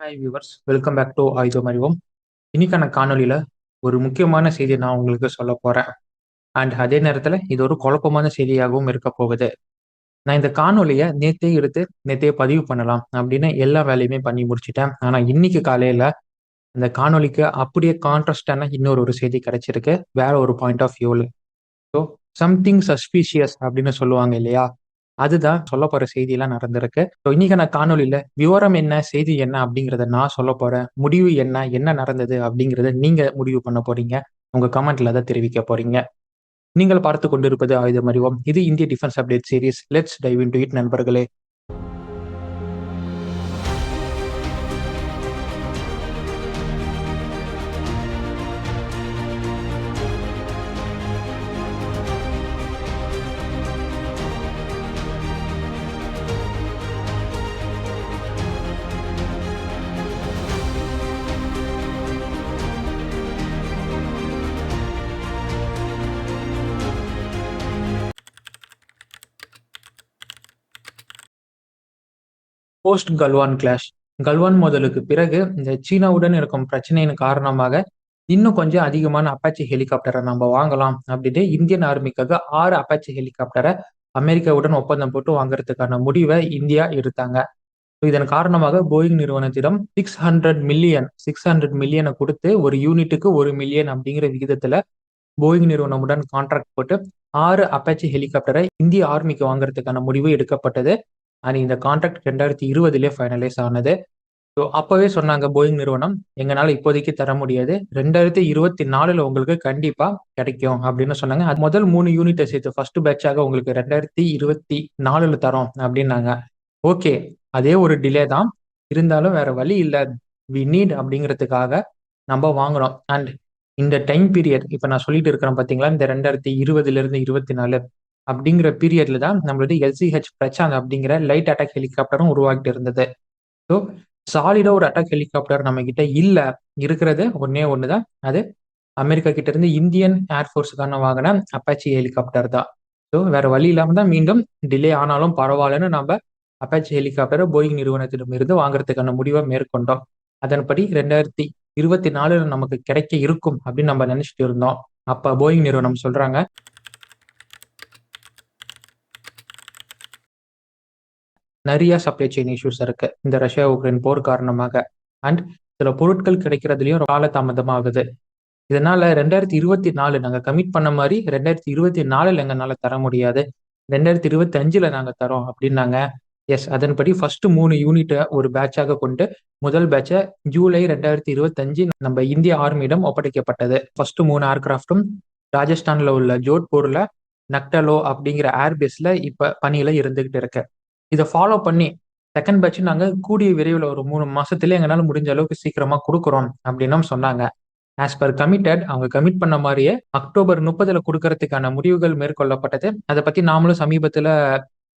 Hi viewers, welcome back to ஆயுதம் அறிவோம். இன்னைக்கான காணொலியில ஒரு முக்கியமான செய்தியை நான் உங்களுக்கு சொல்ல போறேன். அண்ட் அதே நேரத்தில் இது ஒரு குழப்பமான செய்தியாகவும் இருக்க போகுது. நான் இந்த காணொலியை நேத்தே பதிவு பண்ணலாம் அப்படின்னு எல்லா வேலையுமே பண்ணி முடிச்சிட்டேன். ஆனால் இன்னைக்கு காலையில அந்த காணொலிக்கு அப்படியே கான்ட்ராஸ்டான இன்னொரு செய்தி கிடைச்சிருக்கு, வேற ஒரு பாயிண்ட் ஆஃப் வியூவில். ஸோ சம்திங் சஸ்பீஷியஸ் அப்படின்னு சொல்லுவாங்க இல்லையா, அதுதான் சொல்ல போற செய்தியெல்லாம் நடந்திருக்கு. ஸோ இன்னைக்கு நான் காணொலியில விவரம் என்ன, செய்தி என்ன அப்படிங்கிறத நான் சொல்ல போறேன். முடிவு என்ன, என்ன நடந்தது அப்படிங்கிறத நீங்க முடிவு பண்ண போறீங்க. உங்க கமெண்ட்ல அதை தெரிவிக்க போறீங்க. நீங்கள் பார்த்து கொண்டிருப்பது ஆயுதம் அறிவோம். இது இந்திய defence update series. Let's dive into it நண்பர்களே. Post Galwan clash. கல்வான் மோதலுக்கு பிறகு இந்த சீனாவுடன் இருக்கும் பிரச்சனையின் காரணமாக இன்னும் கொஞ்சம் அதிகமான அப்பாச்சி ஹெலிகாப்டரை நம்ம வாங்கலாம் அப்படின்னு இந்தியன் ஆர்மிக்காக 6 அப்பாச்சி ஹெலிகாப்டரை அமெரிக்காவுடன் ஒப்பந்தம் போட்டு வாங்குறதுக்கான முடிவை இந்தியா எடுத்தாங்க. இதன் காரணமாக போயிங் நிறுவனத்திடம் 600 மில்லியனை கொடுத்து ஒரு யூனிட்டுக்கு 1 மில்லியன் அப்படிங்கிற விகிதத்துல போயிங் நிறுவனமுடன் கான்ட்ராக்ட் போட்டு 6 அப்பாச்சி ஹெலிகாப்டரை இந்திய ஆர்மிக்கு வாங்குறதுக்கான முடிவு எடுக்கப்பட்டது. அண்ட் இந்த கான்ட்ராக்ட் 2020 ஃபைனலைஸ் ஆனது. ஸோ அப்பவே சொன்னாங்க போயிங் நிறுவனம், எங்களால் இப்போதைக்கு தர முடியாது, 2024 உங்களுக்கு கண்டிப்பா கிடைக்கும் அப்படின்னு சொன்னாங்க. அது முதல் 3 யூனிட்டை சேர்த்து ஃபர்ஸ்ட் பேட்சாக உங்களுக்கு 2024 தரோம் அப்படின்னாங்க. ஓகே, அதே ஒரு டிலே தான், இருந்தாலும் வேற வழி இல்லை, வி நீட் அப்படிங்கிறதுக்காக நம்ம வாங்குறோம். அண்ட் இந்த டைம் பீரியட் இப்ப நான் சொல்லிட்டு இருக்கிறேன் பாத்தீங்களா, இந்த 2020 24 அப்படிங்கிற பீரியட்ல தான் நம்மளோட எல்சிஹெச் பிரச்சாந்த் அப்படிங்கிற லைட் அட்டாக் ஹெலிகாப்டரும் உருவாக்கிட்டு இருந்தது. ஸோ சாலிடா ஒரு அட்டாக் ஹெலிகாப்டர் நம்ம கிட்ட இல்ல, இருக்கிறது ஒன்னே ஒண்ணுதான், அது அமெரிக்கா கிட்ட இருந்து இந்தியன் ஏர்ஃபோர்ஸுக்கான வாங்கின அப்பாச்சி ஹெலிகாப்டர் தான். ஸோ வேற வழி இல்லாம தான் மீண்டும் டிலே ஆனாலும் பரவாயில்லன்னு நம்ம அப்பாச்சி ஹெலிகாப்டரை போயிங் நிறுவனத்திடமிருந்து வாங்குறதுக்கான முடிவை மேற்கொண்டோம். அதன்படி 2024 நமக்கு கிடைக்க இருக்கும் அப்படின்னு நம்ம நினைச்சிட்டு இருந்தோம். அப்ப போயிங் நிறுவனம் சொல்றாங்க, நிறைய சப்ளை செயின் இஷ்யூஸ் இருக்கு இந்த ரஷ்யா உக்ரைன் போர் காரணமாக. அண்ட் சில பொருட்கள் கிடைக்கிறதுலயும் காலதாமதமாகுது. இதனால 2024 நாங்க கமிட் பண்ண மாதிரி 2024 எங்களால தர முடியாது, 2025 நாங்க தரோம் அப்படின்னாங்க. எஸ், அதன்படி ஃபர்ஸ்ட் 3 யூனிட்டை ஒரு பேட்சாக கொண்டு முதல் பேட்சை ஜூலை 2025 நம்ம இந்திய ஆர்மியிடம் ஒப்படைக்கப்பட்டது. ஃபர்ஸ்ட் 3 ஏர்கிராஃப்டும் ராஜஸ்தான்ல உள்ள ஜோத்பூர்ல நக்டலோ அப்படிங்கிற ஏர்பேஸ்ல இப்ப பணியில இருந்துகிட்டு இருக்கு. இதை ஃபாலோ பண்ணி செகண்ட் பேட்ச் நாங்க கூடிய விரைவில் ஒரு 3 மாசத்துல எங்களால முடிஞ்ச அளவுக்கு சீக்கிரமா கொடுக்குறோம் அப்படின்னும் சொன்னாங்க. ஆஸ் பர் கமிட்டட், அவங்க கமிட் பண்ண மாதிரியே அக்டோபர் 30 கொடுக்கறதுக்கான முடிவுகள் மேற்கொள்ளப்பட்டது. அதை பத்தி நாமளும் சமீபத்துல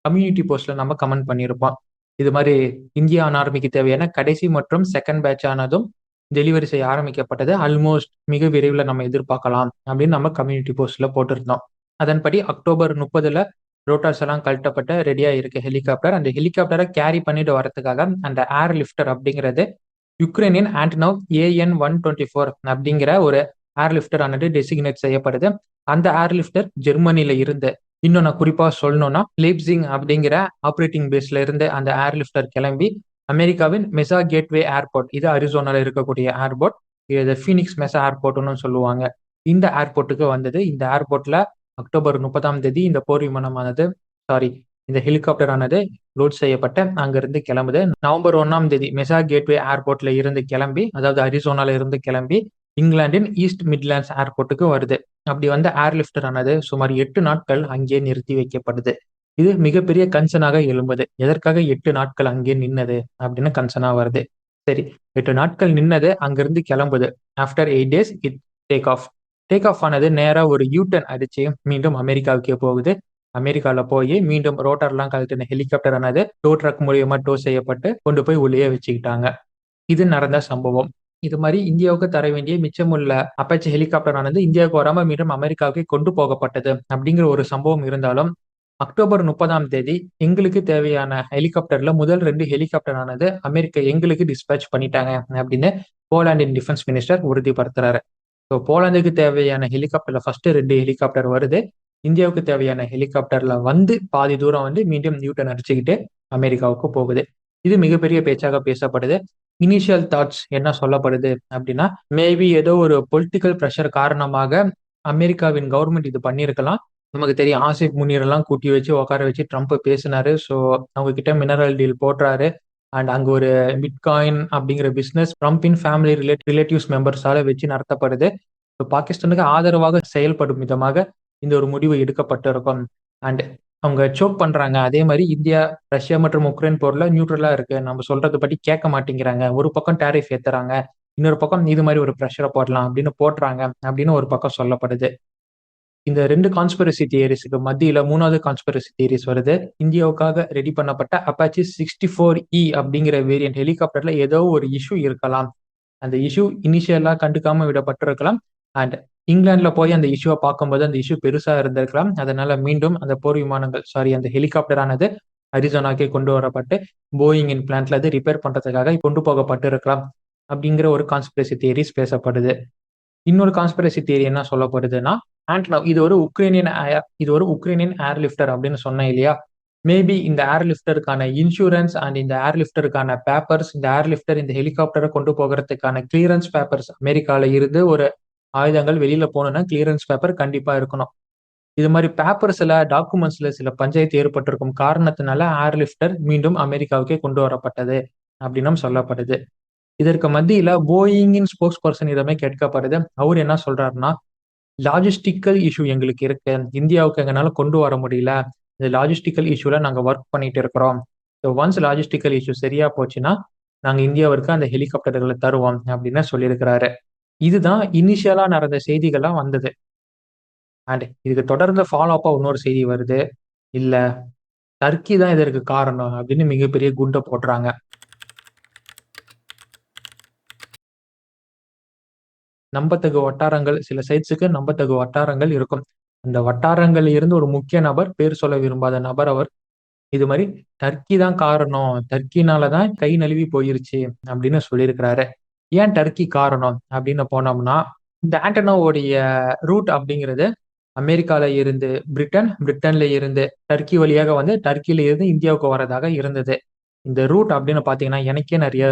கம்யூனிட்டி போஸ்ட்ல நம்ம கமெண்ட் பண்ணியிருப்போம். இது மாதிரி இந்தியா ஆர்மிக்கு தேவையான கடைசி மற்றும் செகண்ட் பேட்ச் ஆனதும் டெலிவரி செய்ய ஆரம்பிக்கப்பட்டது. ஆல்மோஸ்ட் மிக விரைவில் நம்ம எதிர்பார்க்கலாம் அப்படின்னு நம்ம கம்யூனிட்டி போஸ்ட்ல போட்டிருந்தோம். அதன்படி அக்டோபர் 30 ரோட்டார்ஸ் எல்லாம் கழட்டப்பட்ட ரெடியா இருக்க ஹெலிகாப்டர், அந்த ஹெலிகாப்டரை கேரி பண்ணிட்டு வரதுக்காக அந்த ஏர் லிப்டர் அப்படிங்கிறது யுக்ரைனின் ஆண்டனோவ் AN-124 அப்படிங்கிற ஒரு ஏர்லிஃப்டர் ஆனது டெசிக்னேட் செய்யப்படுது. அந்த ஏர்லிஃப்டர் ஜெர்மனில இருந்து, இன்னும் நான் குறிப்பா சொல்லணும்னா லீப்சிங் அப்படிங்கிற ஆப்ரேட்டிங் பேஸ்ல இருந்து அந்த ஏர்லிஃப்டர் கிளம்பி அமெரிக்காவின் மெசா கேட்வே ஏர்போர்ட், இது அரிசோனால இருக்கக்கூடிய ஏர்போர்ட், இது ஃபீனிக்ஸ் மெசா ஏர்போர்ட்னு சொல்லுவாங்க, இந்த ஏர்போர்ட்டுக்கு வந்தது. இந்த ஏர்போர்ட்ல அக்டோபர் 30 இந்த போர் விமானமானது, சாரி, இந்த ஹெலிகாப்டர் ஆனது லோட் செய்யப்பட்ட அங்கிருந்து கிளம்புது. நவம்பர் 1 மெசா கேட்வே ஏர்போர்ட்ல இருந்து கிளம்பி, அதாவது அரிசோனால இருந்து கிளம்பி இங்கிலாந்தின் ஈஸ்ட் மிட்லாண்ட்ஸ் ஏர்போர்ட்டுக்கு வருது. அப்படி வந்த ஏர்லிஃப்டர் ஆனது சுமார் 8 நாட்கள் அங்கே நிறுத்தி வைக்கப்படுது. இது மிகப்பெரிய கன்சர்னாக எழும்புது. எதற்காக 8 நாட்கள் அங்கே நின்னது அப்படின்னு கன்சர்னா வருது. சரி, 8 நாட்கள் நின்னது, அங்கிருந்து கிளம்புது. After 8 days it take off. Take off ஆனது நேரா ஒரு யூட்டர்ன் அடிச்சு மீண்டும் அமெரிக்காவுக்கே போகுது. அமெரிக்கால போய் மீண்டும் ரோட்டர்லாம் கழட்டின ஹெலிகாப்டர் ஆனது டோ ட்ரக் மூலியமா டோ செய்யப்பட்டு கொண்டு போய் உள்ளே வச்சுக்கிட்டாங்க. இது நடந்த சம்பவம். இது மாதிரி இந்தியாவுக்கு தர வேண்டிய மிச்சமுள்ள அப்பாச்சி ஹெலிகாப்டர் ஆனது இந்தியாவுக்கு வராம மீண்டும் அமெரிக்காவுக்கு கொண்டு போகப்பட்டது அப்படிங்கிற ஒரு சம்பவம் இருந்தாலும் அக்டோபர் 30ஆம் தேதி எங்களுக்கு தேவையான ஹெலிகாப்டர்ல முதல் 2 ஹெலிகாப்டர் ஆனது அமெரிக்கா எங்களுக்கு டிஸ்பேட்ச் பண்ணிட்டாங்க அப்படின்னு போலாண்டின் டிஃபென்ஸ் மினிஸ்டர் உறுதிப்படுத்துறாரு. ஸோ போலாந்துக்கு தேவையான ஹெலிகாப்டர்ல ஃபர்ஸ்ட் 2 ஹெலிகாப்டர் வருது. இந்தியாவுக்கு தேவையான ஹெலிகாப்டர்ல வந்து பாதி தூரம் வந்து மீண்டும் நியூட்டன் அடிச்சுக்கிட்டு அமெரிக்காவுக்கு போகுது. இது மிகப்பெரிய பேச்சாக பேசப்படுது. இனிஷியல் தாட்ஸ் என்ன சொல்லப்படுது அப்படின்னா, மேபி ஏதோ ஒரு பொலிட்டிக்கல் ப்ரெஷர் காரணமாக அமெரிக்காவின் கவர்மெண்ட் இது பண்ணியிருக்கலாம். நமக்கு தெரியும் ஆசிப் முனீர் எல்லாம் கூட்டி வச்சு உட்கார வச்சு ட்ரம்ப் பேசினாரு. ஸோ அவங்க கிட்ட மினரல் டீல் போடுறாரு. அண்ட் அங்க ஒரு பிட்காயின் அப்படிங்கிற பிசினஸ் ட்ரம்பின் ஃபேமிலி ரிலேட்டிவ்ஸ் மெம்பர்ஸால வச்சு நடத்தப்படுது. ஸோ பாகிஸ்தானுக்கு ஆதரவாக செயல்படும் விதமாக இந்த ஒரு முடிவு எடுக்கப்பட்டிருக்கும். அண்ட் அவங்க சோக் பண்றாங்க. அதே மாதிரி இந்தியா ரஷ்யா மற்றும் உக்ரைன் போர்ல நியூட்ரலா இருக்கு. நம்ம சொல்றது படி கேட்க மாட்டேங்கிறாங்க. ஒரு பக்கம் டேரிஃப் ஏத்துறாங்க, இன்னொரு பக்கம் இது மாதிரி ஒரு ப்ரெஷரை போடலாம் அப்படின்னு போடுறாங்க அப்படின்னு ஒரு பக்கம் சொல்லப்படுது. இந்த 2 கான்ஸ்பிரசி தியரிஸ்க்கு மத்தியில 3வது கான்ஸ்பிரசி தியரிஸ் வருது. இந்தியாவுக்காக ரெடி பண்ணப்பட்ட அப்பாச்சி 64E அப்படிங்கிற வேரியன்ட் ஹெலிகாப்டர்ல ஏதோ ஒரு இஷ்யூ இருக்கலாம். அந்த இஷ்யூ இனிஷியலா கண்டுக்காம விடப்பட்டிருக்கலாம். அண்ட் இங்கிலாந்துல போய் அந்த இஷ்யூவை பார்க்கும்போது அந்த இஷ்யூ பெருசா இருந்திருக்கலாம். அதனால மீண்டும் அந்த போர் விமானங்கள் அந்த ஹெலிகாப்டர் ஆனது அரிசோனாக்கே கொண்டு வரப்பட்டு போயிங்கின் பிளான்ட்ல அது ரிப்பேர் பண்றதுக்காக கொண்டு போகப்பட்டு இருக்கலாம் அப்படிங்கிற ஒரு கான்ஸ்பிரசி தியரிஸ் பேசப்படுது. இன்னொரு கான்ஸ்பிரசி தியரி என்ன சொல்லப்படுதுன்னா, ஆண்டனவ் இது ஒரு உக்ரைனியன் ஏர்லிஃப்டர் அப்படின்னு சொன்னேன் இல்லையா? மேபி இந்த ஏர்லிஃப்டருக்கான இன்சூரன்ஸ் அண்ட் இந்த ஏர்லிஃப்டருக்கான பேப்பர்ஸ், இந்த ஏர்லிஃப்டர் இந்த ஹெலிகாப்டரை கொண்டு போகிறதுக்கான கிளியரன்ஸ் பேப்பர்ஸ் அமெரிக்கால இருந்து ஒரு ஆயுதங்கள் வெளியில போகணும்னா கிளியரன்ஸ் பேப்பர் கண்டிப்பா இருக்கணும். இது மாதிரி பேப்பர்ஸ்ல டாக்குமெண்ட்ஸ்ல சில பஞ்சாயத்து ஏற்பட்டிருக்கும் காரணத்தினால ஏர்லிஃப்டர் மீண்டும் அமெரிக்காவுக்கே கொண்டு வரப்பட்டது அப்படின்னும் சொல்லப்படுது. இதற்கு மத்தியில போயிங்கின் ஸ்போக்ஸ் பர்சன் இடமே கேட்கப்படுது. அவர் என்ன சொல்றாருன்னா, லாஜிஸ்டிக்கல் இஷ்யூ எங்களுக்கு இருக்கு, இந்தியாவுக்கு எங்கனால கொண்டு வர முடியல, இந்த லாஜிஸ்டிக்கல் இஷ்யூல நாங்க ஒர்க் பண்ணிட்டு இருக்கிறோம். ஸோ ஒன்ஸ் லாஜிஸ்டிக்கல் இஷ்யூ சரியா போச்சுன்னா நாங்க இந்தியாவிற்கு அந்த ஹெலிகாப்டர்களை தருவோம் அப்படின்னு சொல்லியிருக்கிறாரு. இதுதான் இனிஷியலா நடந்த செய்திகளா வந்தது. அண்ட் இதுக்கு தொடர்ந்து ஃபாலோ அப்பா இன்னொரு செய்தி வருது. இல்ல டர்க்கி தான் இதற்கு காரணம் அப்படின்னு மிகப்பெரிய குண்டை போடுறாங்க. நம்பத்தகு வட்டாரங்கள், சில சைட்ஸுக்கு நம்பத்தகு வட்டாரங்கள் இருக்கும். அந்த வட்டாரங்கள் இருந்து ஒரு முக்கிய நபர், பேர் சொல்ல விரும்பாத நபர், அவர் இது மாதிரி டர்க்கி தான் காரணம், டர்க்கினாலதான் கை நழுவி போயிருச்சு அப்படின்னு சொல்லியிருக்கிறாரு. ஏன் டர்க்கி காரணம் அப்படின்னு போனோம்னா, இந்த ஆண்டனோவுடைய ரூட் அப்படிங்கிறது அமெரிக்கால இருந்து பிரிட்டன்ல இருந்து டர்க்கி வழியாக வந்து டர்க்கில இருந்து இந்தியாவுக்கு வரதாக இருந்தது. இந்த ரூட் அப்படின்னு பாத்தீங்கன்னா எனக்கே நிறைய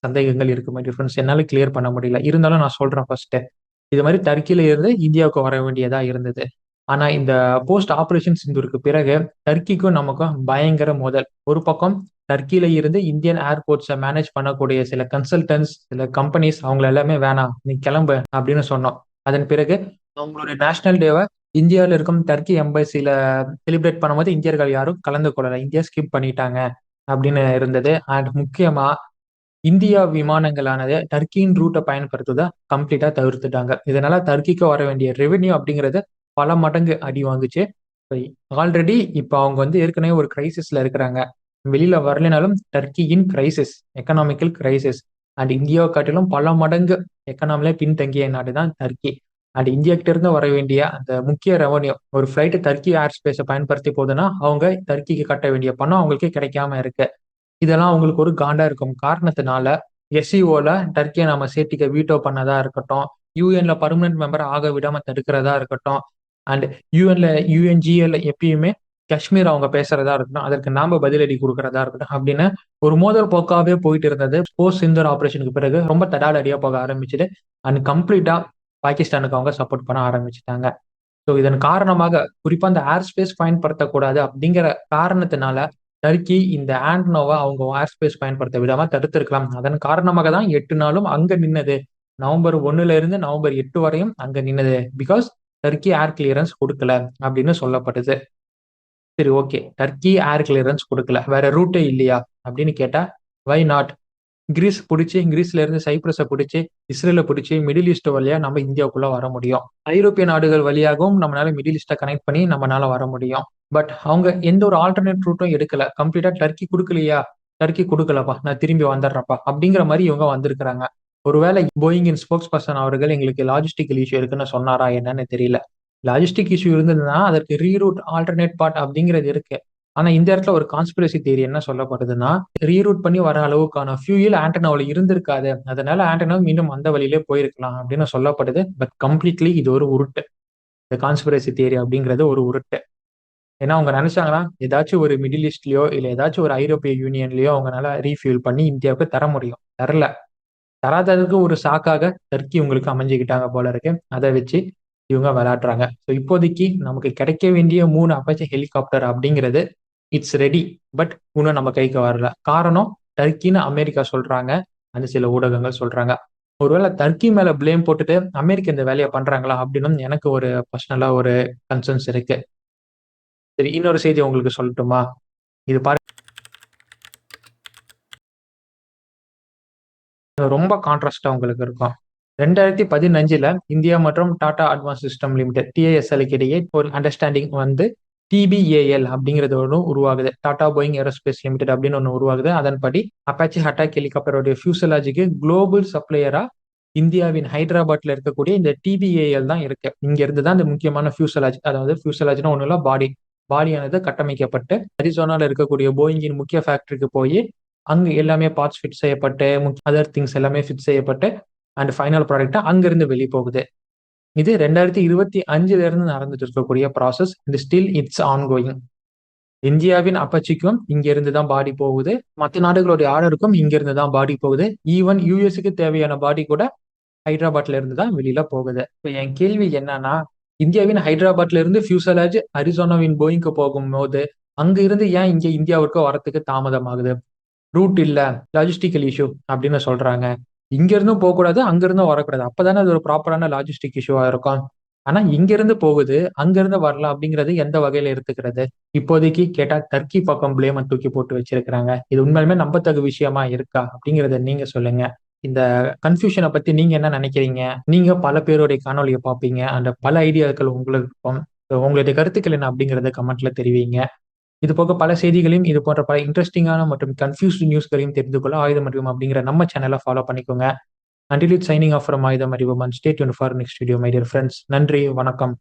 சந்தேகங்கள் இருக்கு மை டிஃபரன்ஸ், என்னால கிளியர் பண்ண முடியல. இருந்தாலும் நான் சொல்றேன் ஃபர்ஸ்ட். இது மாதிரி டர்க்கில இருந்து இந்தியாவுக்கு வர வேண்டியதா இருந்தது. ஆனா இந்த போஸ்ட் ஆபரேஷன் சிந்தூருக்கு பிறகு டர்க்கிக்கும் நமக்கும் பயங்கர மோதல். ஒரு பக்கம் டர்க்கில இருந்து இந்தியன் ஏர்போர்ட்ஸை மேனேஜ் பண்ணக்கூடிய சில கன்சல்டன்ஸ், சில கம்பெனிஸ் அவங்கள எல்லாமே வேணாம் நீ கிளம்பு அப்படின்னு சொன்னோம். அதன் பிறகு அவங்களோட நேஷனல் டேவை இந்தியாவில் இருக்கும் டர்க்கி எம்பசில செலிப்ரேட் பண்ணும்போது இந்தியர்கள் யாரும் கலந்து கொள்ளல, இந்தியா ஸ்கிப் பண்ணிட்டாங்க அப்படின்னு இருந்தது. அண்ட் முக்கியமா இந்தியா விமானங்களானது டர்க்கியின் ரூட்டை பயன்படுத்துவதை கம்ப்ளீட்டா தவிர்த்துட்டாங்க. இதனால டர்க்கிக்கு வர வேண்டிய ரெவென்யூ அப்படிங்கிறது பல மடங்கு அடி வாங்குச்சு. ஆல்ரெடி இப்போ அவங்க வந்து ஏற்கனவே ஒரு கிரைசிஸ்ல இருக்கிறாங்க. வெளியில வரலைனாலும் டர்க்கியின் கிரைசிஸ், எக்கனாமிக்கல் கிரைசிஸ். அண்ட் இந்தியாவை காட்டிலும் பல மடங்கு எக்கனாமில பின்தங்கிய நாடு தான் டர்க்கி. அண்ட் இந்தியா கிட்ட இருந்து வர வேண்டிய அந்த முக்கிய ரெவன்யூ, ஒரு ஃபிளைட் டர்க்கி ஏர் ஸ்பேஸை பயன்படுத்தி போகுதுன்னா அவங்க டர்க்கிக்கு கட்ட வேண்டிய பணம் அவங்களுக்கு கிடைக்காம இருக்கு. இதெல்லாம் அவங்களுக்கு ஒரு காண்டா இருக்கும் காரணத்தினால எஸ்சிஓல டர்க்கியை நம்ம சேர்த்திக்க வீட்டோ பண்ணதா இருக்கட்டும், யூஎன்ல பர்மனன்ட் மெம்பர் ஆக விடாம தடுக்கிறதா இருக்கட்டும், அண்ட் யூஎன்ஜிஎல் எப்பயுமே காஷ்மீர் அவங்க பேசுறதா இருக்கட்டும், அதற்கு நாம பதிலடி கொடுக்கறதா இருக்கட்டும் அப்படின்னு ஒரு மோதல் போக்காவே போயிட்டு இருந்தது. போஸ்ட் சிந்தூர் ஆபரேஷனுக்கு பிறகு ரொம்ப தடாலடியா போக ஆரம்பிச்சுது. அண்ட் கம்ப்ளீட்டா பாகிஸ்தானுக்கு அவங்க சப்போர்ட் பண்ண ஆரம்பிச்சுட்டாங்க. ஸோ இதன் காரணமாக குறிப்பா இந்த ஏர் ஸ்பேஸ் பயன்படுத்தக்கூடாது அப்படிங்கிற காரணத்தினால டர்க்கி இந்த ஆண்டனோவை அவங்க ஏர் ஸ்பேஸ் பயன்படுத்த விடாம தடுத்திருக்கலாம். அதன் காரணமாக தான் 8 நாளும் அங்க நின்னது. நவம்பர் 1ல இருந்து நவம்பர் 8 வரையும் அங்க நின்னது. பிகாஸ் டர்க்கி ஏர் கிளியரன்ஸ் கொடுக்கல அப்படின்னு சொல்லப்படுது. சரி, ஓகே, டர்க்கி ஏர் கிளியரன்ஸ் கொடுக்கல, வேற ரூட்டே இல்லையா அப்படின்னு கேட்டா வை நாட்? கிரீஸ்ல இருந்து சைப்ரஸை பிடிச்சி இஸ்ரேலை பிடிச்சி மிடில் ஈஸ்ட் வழியா நம்ம இந்தியாவுக்குள்ள வர முடியும். ஐரோப்பிய நாடுகள் வழியாகவும் நம்மளால மிடில் ஈஸ்டை கனெக்ட் பண்ணி நம்மளால வர முடியும். பட் அவங்க எந்த ஒரு ஆல்டர்னேட் ரூட்டும் எடுக்கல. கம்ப்ளீட்டா டர்க்கி கொடுக்கலையா, டர்க்கி கொடுக்கலப்பா, நான் திரும்பி வந்துடுறப்பா அப்படிங்கிற மாதிரி இவங்க வந்திருக்கிறாங்க. ஒருவேளை போயிங்கின் ஸ்போக்ஸ் பர்சன் அவர்கள் எங்களுக்கு லாஜிஸ்டிக்கல் இஷ்யூ இருக்குன்னு சொன்னாரா என்னன்னு தெரியல. லாஜிஸ்டிக் இஷ்யூ இருந்ததுன்னா அதற்கு ரீரூட் ஆல்டர்னேட் பார்ட் அப்படிங்கிறது இருக்கு. ஆனா இந்த இடத்துல ஒரு கான்ஸ்பிரசி தியரி என்ன சொல்லப்படுதுன்னா, ரீரூட் பண்ணி வர அளவுக்கான ஃபியூயல் ஆண்டனாவில் இருந்திருக்காது, அதனால ஆண்டனா மீண்டும் அந்த வழியிலே போயிருக்கலாம் அப்படின்னு சொல்லப்படுது. பட் கம்ப்ளீட்லி இது ஒரு உருட்டு. இந்த கான்ஸ்பிரசி தியரி அப்படிங்கிறது ஒரு உருட்டு. ஏன்னா அவங்க நினைச்சாங்கன்னா ஏதாச்சும் ஒரு மிடில் ஈஸ்ட்லயோ இல்ல ஏதாச்சும் ஒரு ஐரோப்பிய யூனியன்லயோ அவங்களால ரீஃபியூல் பண்ணி இந்தியாவுக்கு தர முடியும். தரல. தராததுக்கு ஒரு சாக்காக டர்க்கி உங்களுக்கு அமைஞ்சுக்கிட்டாங்க போல இருக்கு. அதை வச்சு இவங்க விளையாடுறாங்க. ஸோ இப்போதைக்கு நமக்கு கிடைக்க வேண்டிய 3 அப்பாச்சி ஹெலிகாப்டர் அப்படிங்கிறது இட்ஸ் ரெடி. பட் இன்னும் நம்ம கைக்கு வரல. காரணம் டர்க்கின்னு அமெரிக்கா சொல்றாங்க, அந்த சில ஊடகங்கள் சொல்றாங்க. ஒருவேளை டர்க்கி மேல பிளேம் போட்டுட்டு அமெரிக்கா இந்த வேலையை பண்றாங்களா அப்படின்னு எனக்கு ஒரு பர்சனலா ஒரு கன்சர்ன்ஸ் இருக்கு. சரி, இன்னொரு செய்தி உங்களுக்கு சொல்லட்டுமா? இது பாருங்க, ரொம்ப கான்ட்ராஸ்டா உங்களுக்கு இருக்கும். 2015 இந்தியா மற்றும் டாடா அட்வான்ஸ் சிஸ்டம் லிமிடெட் டிஐஎஸ்எலுக்கு இடையே ஒரு அண்டர்ஸ்டாண்டிங் வந்து டிபிஏஎல் அப்படிங்கிறது ஒன்று உருவாகுது. டாடா போயிங் ஏரோஸ்பேஸ் லிமிடெட் அப்படின்னு ஒன்று உருவாகுது. அதன்படி அப்பாச்சி அட்டாக் ஹெலிகாப்டருடைய ஃபியூசலாஜிக்கு குளோபல் சப்ளையரா இந்தியாவின் ஹைதராபாத்ல இருக்கக்கூடிய இந்த டிபிஏஎல் தான் இருக்கு. இங்க இருந்து தான் இந்த முக்கியமான ஃபியூசலாஜ், அதாவது ஃபியூசலாஜ்னா ஒன்றும் இல்லை, பாடியானது கட்டமைக்கப்பட்டு அரிசோனால இருக்கக்கூடிய போயிங்கின் முக்கிய ஃபேக்டரிக்கு போய் அங்க எல்லாமே பார்ட்ஸ் ஃபிட் செய்யப்பட்டு அதர் திங்ஸ் எல்லாமே ஃபிட் செய்யப்பட்டு அண்ட் ஃபைனல் ப்ராடக்டா அங்கிருந்து வெளியே போகுது. இது 2025 இருந்து நடந்துட்டு இருக்கக்கூடிய ப்ராசஸ். இது ஸ்டில் இட்ஸ் ஆன் கோயிங். இந்தியாவின் அப்பச்சிக்கும் இங்க இருந்து தான் பாடி போகுது. மற்ற நாடுகளுடைய ஆர்டருக்கும் இங்க இருந்து தான் பாடி போகுது. ஈவன் யூஎஸ்க்கு தேவையான பாடி கூட ஹைதராபாத்ல இருந்து தான் வெளியில போகுது. இப்போ என் கேள்வி என்னன்னா, இந்தியாவின் ஹைதராபாத்ல இருந்து ஃபியூசலாஜ் அரிசோனாவின் போயிங்க்கு போகும்போது அங்க இருந்து ஏன் இங்க இந்தியாவுக்கு வரத்துக்கு தாமதம் ஆகுது? ரூட் இல்ல, லாஜிஸ்டிக்கல் இஷ்யூ அப்படின்னு சொல்றாங்க. இங்க இருந்தும் போகக்கூடாது, அங்க இருந்தும் வரக்கூடாது. அப்பதானே அது ஒரு ப்ராப்பரான லாஜிஸ்டிக் இஷ்யூவா இருக்கும். ஆனா இங்க இருந்து போகுது, அங்க இருந்து வரலாம் அப்படிங்கிறது எந்த வகையில எடுத்துக்கிறது? இப்போதைக்கு கேட்டா டர்க்கி பக்கம் பிளேம தூக்கி போட்டு வச்சிருக்கிறாங்க. இது உண்மையிலுமே நம்பத்தகு விஷயமா இருக்கா அப்படிங்கறத நீங்க சொல்லுங்க. இந்த கன்ஃபியூஷனை பத்தி நீங்க என்ன நினைக்கிறீங்க? நீங்க பல பேருடைய காணொலியை பார்ப்பீங்க, அந்த பல ஐடியாக்கள் உங்களுக்கு இருக்கும். So, உங்களுடைய கருத்துக்கள் என்ன அப்படிங்கறத கமெண்ட்ல தெரிவிங்க. இது போக பல செய்திகளையும் இது போன்ற பல இன்ட்ரெஸ்டிங்கான மற்றும் கன்ஃபியூஸ்டு நியூஸ்களையும் தெரிந்து கொள்ள ஆயுதம் அறிவும் அப்படிங்கிற நம்ம சேனலை ஃபாலோ பண்ணிக்கோங்க. Until it's signing off from ஆயுதம் அறிவும், and stay tuned for next video, my dear friends. நன்றி, வணக்கம்.